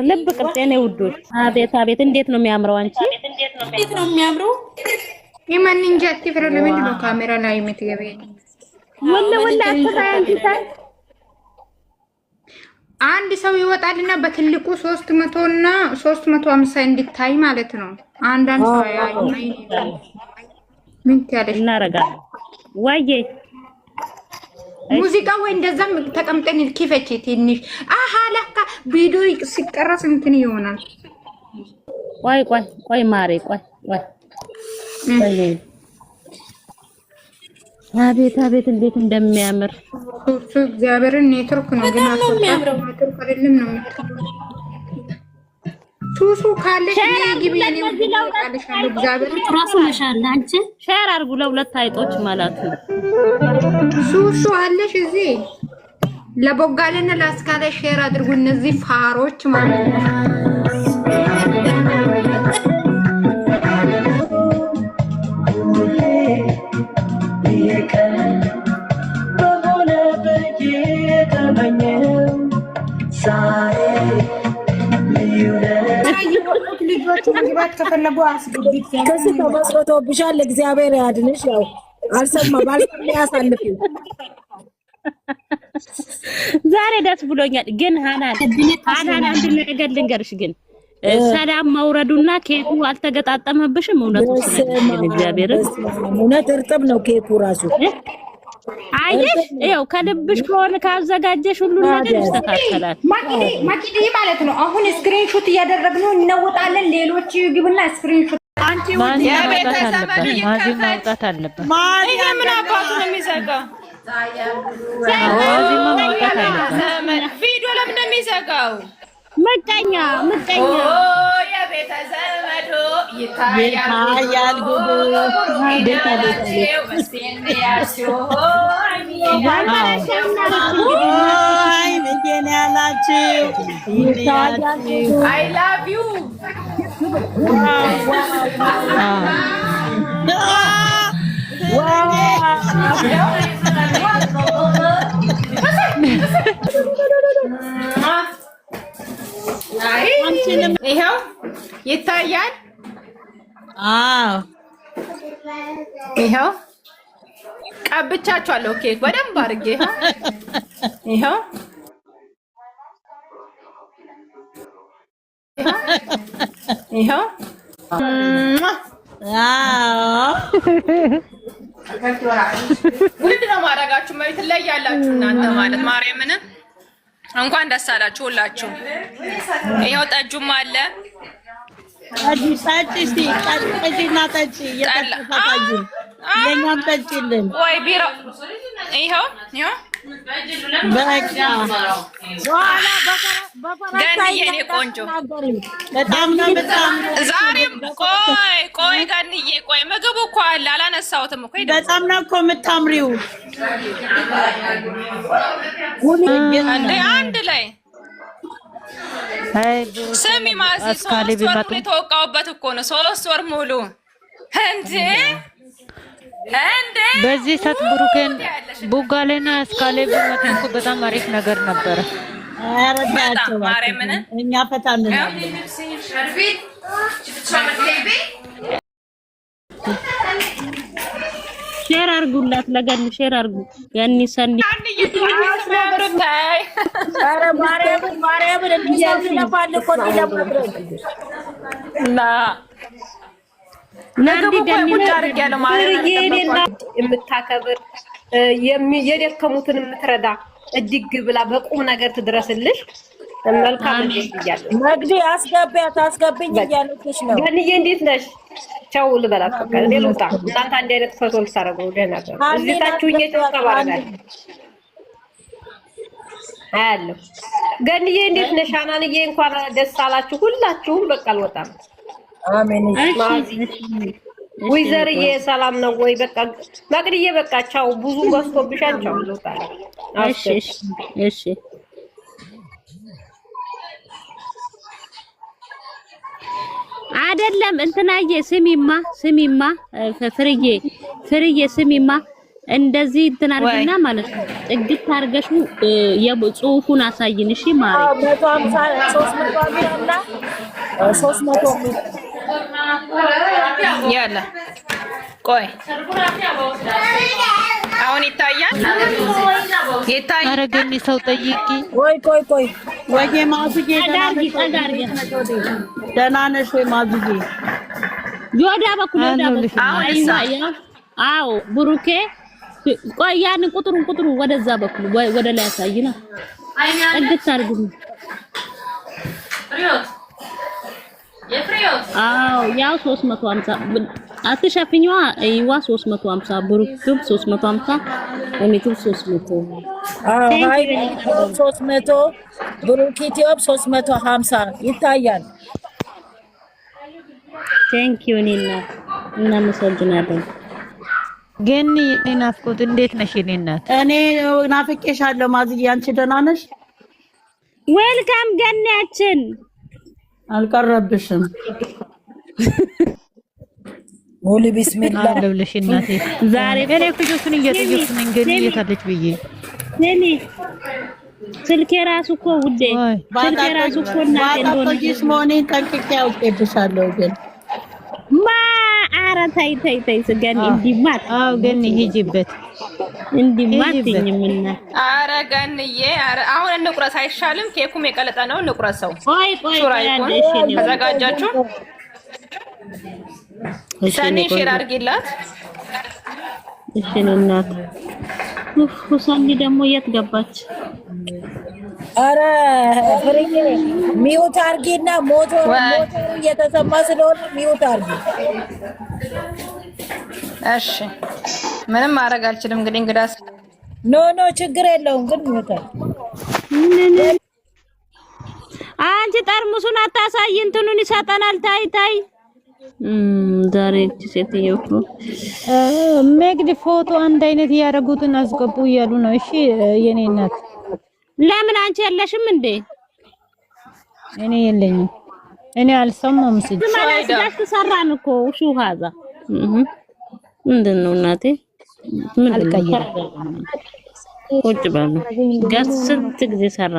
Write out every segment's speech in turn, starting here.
ልብ ቅርጽ የኔ ውዶች አቤት አቤት እንዴት ነው የሚያምረው አንቺ እንዴት ነው የሚያምረው የማን እንጂ አትፍራ ለምንድን ነው ካሜራ ላይ የምትገበይ ወላ አትታያንቺ አንድ ሰው ይወጣልና በትልቁ 300 እና 350 እንድታይ ማለት ነው አንዳንድ ሰው ያይ ምን ትያለሽ እናረጋለን ዋዬ ሙዚቃ ወይ እንደዛም ተቀምጠን ልኪፈች ትንሽ አሃ ለካ ቪዲዮ ሲቀረጽ እንትን ይሆናል ቆይ ማሬ ቆይ አቤት እንዴት እንደሚያምር እሱ እግዚአብሔርን ኔትወርክ ነው ግን አስወጣው ኔትወርክ አይደለም ነው ሱሱ ካለሽ ግቢ ነው ታለሽ እግዚአብሔር ራሱ መሻል አንቺ ሼር አርጉ ለሁለት አይጦች ማለት ነው ሱሱ አለሽ እዚህ ለቦጋለና ለአስካለ ሼር አድርጉ እነዚህ ፋሮች ማለት ነው ልጆች ከፈለጉ አስገቢት ከዚህ ተመስርቶብሻል እግዚአብሔር ያድንሽ ያው አልሰማ ባልሰማ ያሳልፍ ዛሬ ደስ ብሎኛል ግን ሃናን አንድ ነገር ልንገርሽ ግን ሰላም መውረዱና ኬኩ አልተገጣጠመብሽም እውነቱ ስለዚህ እግዚአብሔር እውነት እርጥብ ነው ኬኩ ራሱ አይሽ ያው ከልብሽ ከሆነ ካዘጋጀሽ ሁሉ ነገር ይስተካከላል ማኪዲ ማለት ነው አሁን ስክሪንሾት እያደረግነው እንወጣለን ሌሎች ግብና ስክሪንሾት አንቺ ወዲያ ቤተሰብ ማውጣት አለበት ይሄ ምን አባቱ ነው የሚዘጋው ቪዲዮ ለምን ነው የሚዘጋው ምቀኛ ያ ቤተሰብ ይታያል ጉዱ አይ ምንድን ያላችሁ I love you ይሄው ይታያል ይሄው ቀብቻችኋለሁ ኬክ በደንብ አድርጌ ይሄው ውድ ነው ማድረጋችሁ መሬት ላይ ያላችሁ እናንተ ማለት ማርያምን እንኳን ደስ አላችሁ ሁላችሁ ይሄው ጠጁም አለ ወይ ቢሮ ይሄው ገንዬ ቆንጆ ዛሬም ቆይ ገንዬ ቆይ ምግቡ እኮ አለ አላነሳሁትም እኮ በጣም ነው እኮ የምታምሪው እንደ አንድ ላይ ስሚ ማዚ 3 ወር የተወቃውበት እኮ ነው 3 ወር ሙሉ እንዴ በዚህ ሰዓት ብሩኬን ቡጋሌና አስካሌ ቢመጡ በጣም አሪፍ ነገር ነበር። አረዳቸው ማርያምን እኛ ፈታን ነው ሼር አርጉላት ለገኒ ሼር አርጉ ገኒ ሰኒ አረ ማርያምን እንዲያዝ ለፋል እኮ ናንዲ ገኒ ታርግ ያለው ማለት የምታከብር የደከሙትን የምትረዳ እጅግ ብላ በቁም ነገር ትድረስልሽ መልካም ልጅ ይያለ መግዲ አስገቢኝ እያለች ነው ገኒዬ እንዴት ነሽ ቻው ልበላት በቃ ሌሎታ እናንተ አንድ አይነት ፎቶ ልታረጉ ደህና ነው እዚህ ታችሁ እየተባረጋል አለ ገኒዬ እንዴት ነሽ አናንዬ እንኳን ደስ አላችሁ ሁላችሁም በቃ አልወጣም አሜን ወይዘርዬ ሰላም ነው ወይ በቃ መግዲዬ በቃ ቻው ብዙ በስቶብሻል ቻው ልወጣ እሺ አይደለም እንትናዬ ስሚማ ፍርዬ ስሚማ እንደዚህ እንትን አድርግና ማለት ነው ጥግት አድርገሽ የጽሁፉን አሳይን እሺ ማሪ 300 ያለ ቆይ አሁን ይታያል። ኧረ ግን ሰው ጠይቂ። ቆይ ወይዬ ማዙዬ ደህና ነሽ ወይ ማዙዬ? ዮዳ በኩል አዎ ብሩኬ ቆይ ያን ቁጥሩ ወደዛ በኩል ወደ ላይ ያሳይና ጥግት አድርጉ። አዎ ያው 350 አትሸፍኝዋ አይዋ 350 ብሩክም 350 እኔቱም 300 አይ 300 ብሩኪቲዮብ 350 ይታያል። ቴንክ ዩ ኒና እናመሰግናለን። ግን ናፍቆት እንዴት ነሽ? እኔ እናት እኔ ናፍቄሻለሁ ማዝዬ። አንቺ ደህና ነሽ? ዌልካም ገናችን አልቀረብሽም። ወሊ ቢስሚላህ አለብልሽ እናቴ። ዛሬ እኔ ፍጆቱን እየጠየኩ ነኝ ግን እየታለች ብዬ እኔ ስልኬ ራሱ እኮ ውዴ ስልኬ ራሱ እኮ እናቴ እንደሆነ ሞኔን ጠንቅቄ አውቄብሻለሁ ግን ኧረ ተይ ስገን እንዲማት አው ግን ሂጂበት እንዲማትኝምና ኧረ ገንዬ ኧረ አሁን እንቁረስ አይሻልም? ኬኩም የቀለጠ ነው እንቁረሰው። ቆይ ተዘጋጃችሁ? ሰኒ ሼር አድርጊላት። እሺ እናት ሰኒ ደግሞ የት ገባች? አረ ፍሬዬ ሚውት አርጊና ሞተሩ እየተሰማ ስለሆነ ሚውት አርጊ። እሺ ምንም ማድረግ አልችልም። እንግዳስ ኖ ችግር የለውም ግን ሚውት አንቺ ጠርሙሱን አታሳይ እንትኑን ይሰጠናል። ታይ ዛሬ ሴትዮ መግድ ፎቶ አንድ አይነት ያደረጉትን አስገቡ እያሉ ነው። እሺ የኔ እናት ለምን አንቺ የለሽም እንዴ? እኔ የለኝም። እኔ አልሰማም። ማለት ተሰራን እኮ ሹሃዛ ምንድነው እናቴ? ምን አልቀየረ ቁጭ ባሉ ስንት ጊዜ ሰራ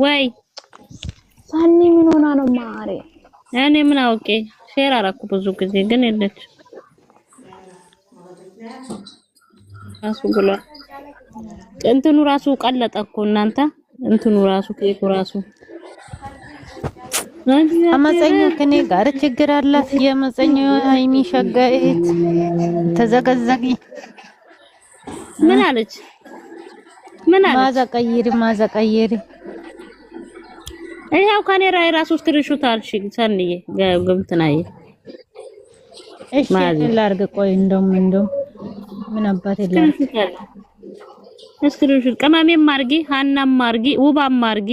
ወይ ሳኒ ምን ሆና ነው ማሬ? እኔ ምን አውቄ ሼር አደረኩ ብዙ ጊዜ ግን የለች ራሱ ብሎ እንትኑ ራሱ ቀለጠ እኮ እናንተ እንትኑ ራሱ ኬኩ ራሱ አመፀኛው ከኔ ጋር ችግር አላት። የመፀኛው ሃይሚ ሸጋኤት ተዘገዘጊ ምን አለች? ማዘቀይሪ ይሄው ከኔ ራሱ ስክሪንሾት አልሽ ሰንዬ ገብትናዬ እሺ ላርግ ቆይ እንደም ምን አባት ይላል ስክሪንሾት ቀማሜም አርጊ ሀናም አርጊ ውባም አርጊ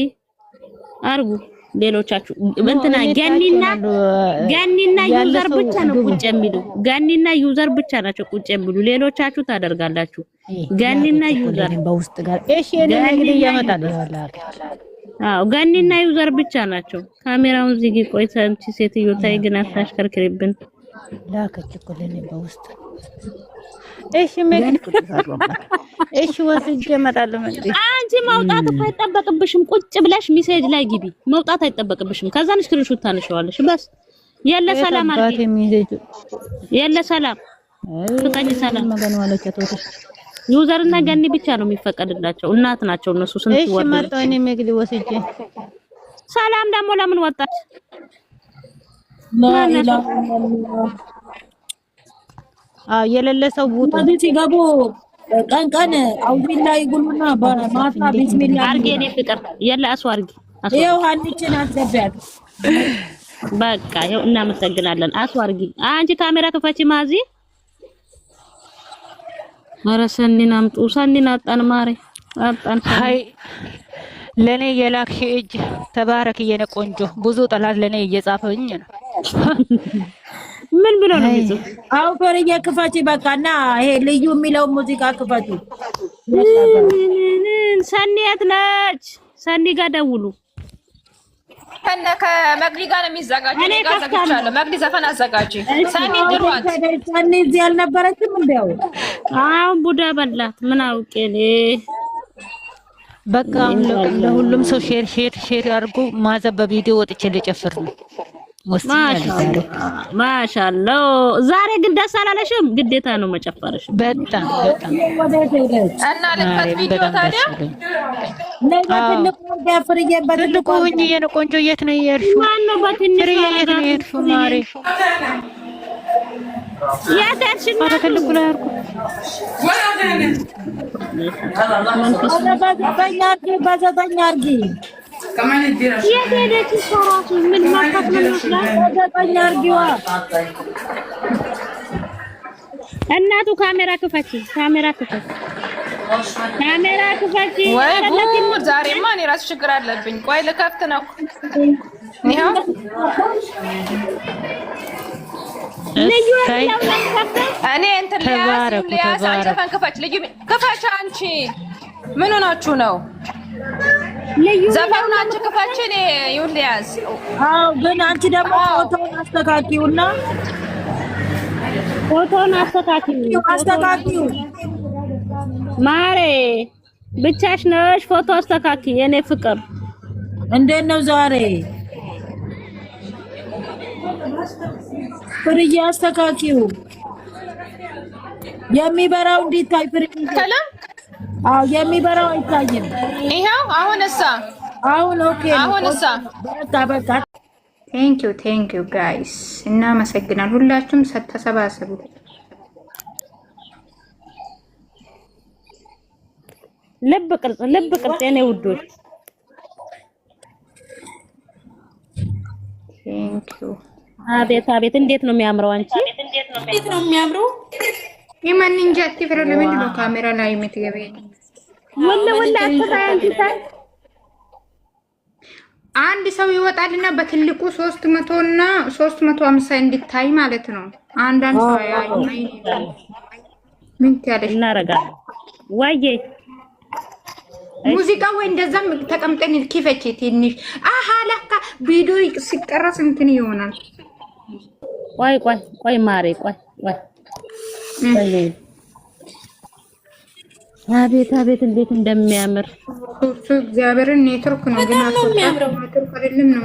አርጉ። ሌሎቻችሁ እንትና ጋኒና ዩዘር ብቻ ነው ቁጭ የሚሉ ጋኒና ዩዘር ብቻ ናቸው ቁጭ የሚሉ። ሌሎቻችሁ ታደርጋላችሁ ጋኒና ዩዘር በውስጥ ጋር እሺ እኔ እንግዲህ ያመጣል ይላል። አዎ ጋኒና ዩዘር ብቻ ናቸው። ካሜራውን ዝጊ። ቆይ አንቺ ሴትዮ ታይ ግን አታሽከርክሪብን። ላከች እኮ ለኔ በውስጥ እሺ መግድ እሺ ወስጄ እመጣለሁ። አንቺ መውጣት አይጠበቅብሽም። ቁጭ ብለሽ ሚሴጅ ላይ ግቢ። መውጣት አይጠበቅብሽም። ከዛን ስክሪንሾት ታነሺዋለሽ። በስ የለ ሰላም አርጊ። የለ ሰላም ፍቀኝ ሰላም መገን ዋለች ተወተሽ ዩዘር እና ገኒ ብቻ ነው የሚፈቀድላቸው። እናት ናቸው እነሱ። ስንት ወር እሺ መጣሁ እኔ መግድ ወስጄ። ሰላም ደግሞ ለምን ወጣች? የሌለ ሰው ቡጡ ሲገቡ ቀን አውቢላ ይጉሉና በማታ ቢስሚላህ አርጌ እኔ ፍቅር የለ አሱ አርጌ ይኸው ሀኒችን አትዘቢያት። በቃ ይኸው እናመሰግናለን። አሱ አርጌ አንቺ ካሜራ ከፈቺ ማዚ ኧረ ሰኒን አምጡ። ሰኒን አጣን ማሬ አጣን። አይ ለኔ የላክሽ እጅ ተባረክ የኔ ቆንጆ። ብዙ ጠላት ለኔ እየጻፈኝ ነው። ምን ብሎ ነው ይዙ? አው ኮሪያ ክፈቺ በቃና ይሄ ልዩ የሚለው ሙዚቃ ክፈቺ። ሰኒ የት ነች? ሰኒ ጋር ደውሉ። ከመግዲ ጋር ነው የሚዘጋጀው። እኔ ጋር ዘግቻለሁ። መግዲ ዘፈን አዘጋጂ። ሳኒ ድሯት ሳኒ እዚህ አልነበረችም እንዴው? አሁን ቡዳ በላት ምን አውቄ እኔ። በቃ ለሁሉም ሰው ሼር አድርጉ። ማዘብ በቪዲዮ ወጥቼ ልጨፍር ነው። ማሻአላ ዛሬ ግን ደስ አላለሽም? ግዴታ ነው መጨፈርሽ። በጣም እና ለፈት ቪዲዮ ታዲያ በትልቁ ሁኚ። የኔ ቆንጆ የት ነው የሄድሽው? ማነው በትንሽ የት ነው የሄድሽው? ማሬ ያታችን በትልቁ ላይ አድርጉ። በዘጠኝ አድርጊ የሄደች ሰራቱ ምን ማጣት ነው በዘጠኝ አድርጊዋ። እናቱ ካሜራ ክፈቺ፣ ካሜራ ወይ ጉድ! ዛሬማ እኔ ራሱ ችግር አለብኝ። ቆይ ልከፍት ነው። ይሄው ልዩ እኔ እንትን ሊያስ አንቺ ክፈች። ልዩ ክፈች። አንቺ ምን ሆናችሁ ነው? ዘፈኑን አንቺ ክፈች። እኔ ይሁን ሊያስ። አዎ ግን አንቺ ደግሞ ፎቶውን አስተካክዩና አስተካክዩ ማሬ ብቻሽ ነሽ። ፎቶ አስተካኪ የኔ ፍቅር። እንዴት ነው ዛሬ? ፍርዬ አስተካኪው። የሚበራው እንዲታይ ፍርዬ። አዎ የሚበራው አይታይም። ይሄው አሁን ኦኬ። በቃ ቴንክ ዩ ጋይስ እናመሰግናለን። ሁላችሁም ተሰባሰቡ። ልብ ቅርጽ የኔ ውዶች ቴንክ ዩ። አቤት እንዴት ነው የሚያምረው! አንቺ እንዴት ነው የሚያምረው! የማን እንጃ ትፈረ ለምን ነው ካሜራ ላይ የምትገበይ? ወላ አትታያንቺ። አንድ ሰው ይወጣልና በትልቁ 300 እና 350 እንዲታይ ማለት ነው። አንዳንድ ሰው ያይ ምን ትያለሽ? እናረጋለን ዋዬ ሙዚቃ ወይ እንደዛም ተቀምጠን ኪፈቼ ትንሽ ለካ ቪዲዮ ሲቀረጽ እንትን ይሆናል። ቆይ ማሬ ቆይ አቤት እንዴት እንደሚያምር እሱ እግዚአብሔርን ኔትወርክ ነው ግን ኔትወርክ አይደለም ነው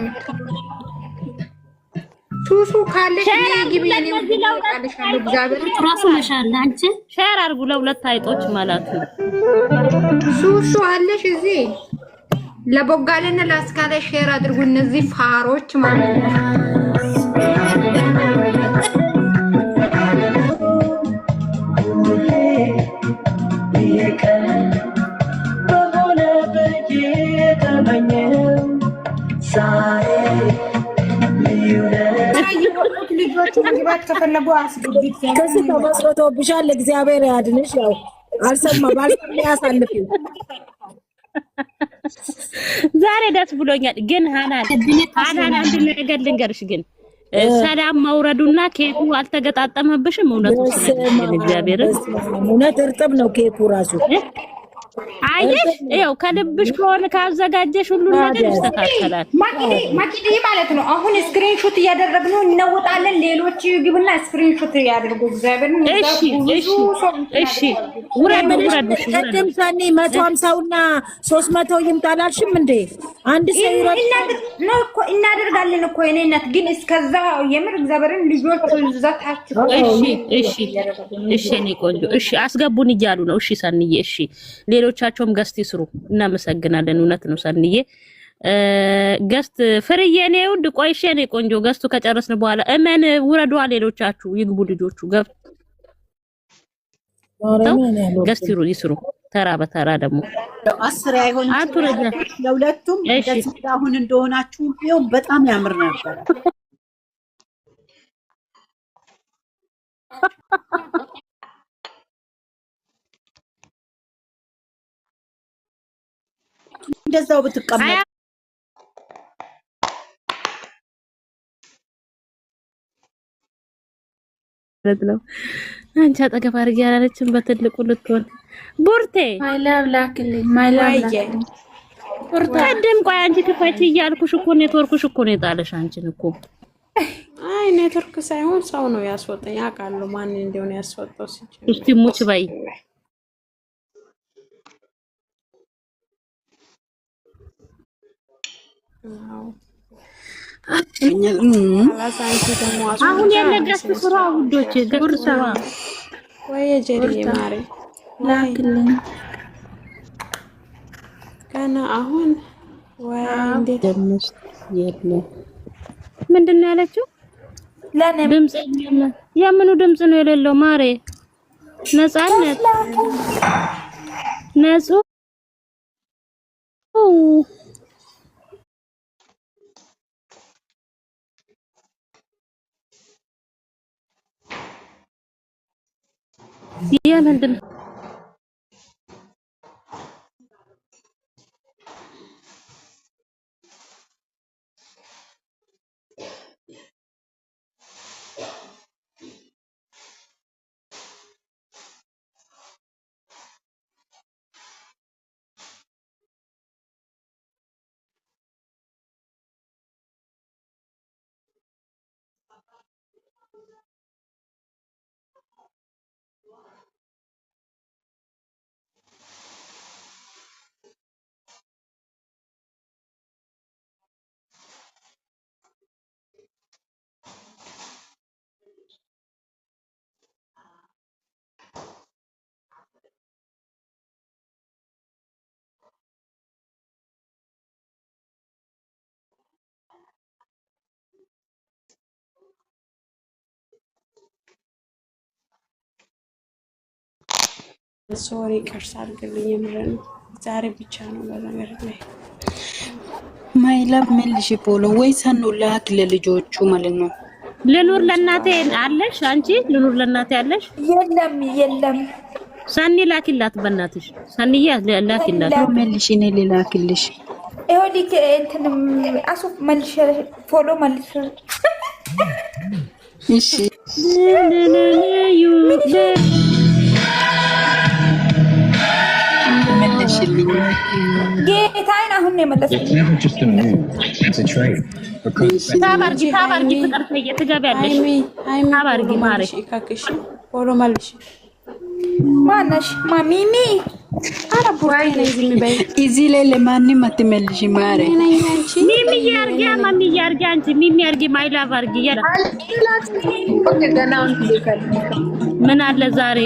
ሱሱ ካለሽ ግቢ ነው ይላልሽ አለ እግዚአብሔር ራሱ መሻል አንቺ ሼር አድርጉ ለሁለት አይጦች ማለት ነው። ሱሱ አለሽ እዚህ ለቦጋለና ለአስካለ ሼር አድርጉ እነዚህ ፋሮች ማለት ነው። ከፈለጉ አስገቢት ከዚህ ተመስርቶብሻል። እግዚአብሔር ያድንሽ። ያው አልሰማ ባልሰማ ያሳልፊው። ዛሬ ደስ ብሎኛል። ግን ሃናን አንድ ነገር ልንገርሽ ግን ሰላም መውረዱና ኬኩ አልተገጣጠመብሽም? እውነቱ እግዚአብሔር እውነት እርጥብ ነው ኬኩ ራሱ። አይደል? ይኸው ከልብሽ ከሆነ ካዘጋጀሽ ሁሉ ነገር ይስተካከላል። ማኪዲ ማለት ነው። አሁን ስክሪንሾት እያደረግነው እንወጣለን። ሌሎች ግብና ስክሪንሾት ያደርጉ እግዚአብሔር። እሺ ውረድ። ቀደም ሰኔ 150 እና 300 ይምጣላልሽም እንዴ? አንድ ሰው ነው እኮ እናደርጋለን እኮ የኔ እናት። ግን እስከዛ የምር እግዚአብሔርን ልጆች ዘታችሁ። እሺ እኔ ቆንጆ እሺ አስገቡን እያሉ ነው። እሺ ሰንዬ እሺ ሌሎቻቸውም ገስት ይስሩ። እናመሰግናለን። እውነት ነው ሰንዬ ገስት ፍርዬ ነው ውድ ቆይሽ እኔ ቆንጆ ገስቱ ከጨረስን በኋላ እመን ውረዷ። ሌሎቻችሁ ይግቡ ልጆቹ ገብተው ገስት ይስሩ ተራ በተራ ደግሞ 10 አይሆንም ለሁለቱም እንደዚህ አሁን እንደሆናችሁ ቢሆን በጣም ያምር ነበር። እንደዛው ብትቀመጥ ነው። አንቺ አጠገብ አድርጊ ያላለችም በትልቁ ልትሆን ቡርቴ ማይላቭ ላክልኝ ማይላቭ ቀደም ቆይ አንቺ ክፈቺ እያልኩሽ እኮ ኔትወርክሽ እኮ ነው የጣለሽ አንቺን እኮ። አይ ኔትወርክ ሳይሆን ሰው ነው ያስወጣኝ። አውቃለሁ ማን እንደሆነ ያስወጣው ሲጀምር። እስቲ ሙች በይ አሁን ያለጋስ ስራ ውዶች ገር ስራ ወይ ጀሪ ማሪ ላክልኝ ካና አሁን ወይ እንዴት ደምስ የለ ምንድነው ያለችው? ለኔ ድምጽ የምኑ ድምጽ ነው የሌለው? ማሬ ነፃነት ነጹ ምንድን ሶሪ ቅርስ አድርግልኝ የምረን ዛሬ ብቻ ነው በነገር ላይ ማይላብ መልሽ ፖሎ ወይ ሰኑ ላክ ለልጆቹ ማለት ነው። ልኑር ለናቴ አለሽ አንቺ ልኑር ለናቴ አለሽ? የለም ሰኒ ላኪላት በእናትሽ ሰኒያ ላኪላት መልሽ እኔ ላክልሽ ይኸውልህ እንትንም አሱፍ መልሽ ፎሎ መልሽ እሺ መልሽልኝ ጌታዬን አሁን ነው የመለስኩት ታባርጊ ፍቅር ትገቢያለሽ ታባርጊ ማሬ ካክሽ ፎሎ መልሽ ማነሽ ማሚሚ አረቡይ ነኝ ዝም በይ እዚህ ላይ ለማንም አትመልሽ ማሬ ሚሚ ያርጊ ማሚ ያርጊ አንቺ ሚሚ ያርጊ ማይላቭ አርጊ ምን አለ ዛሬ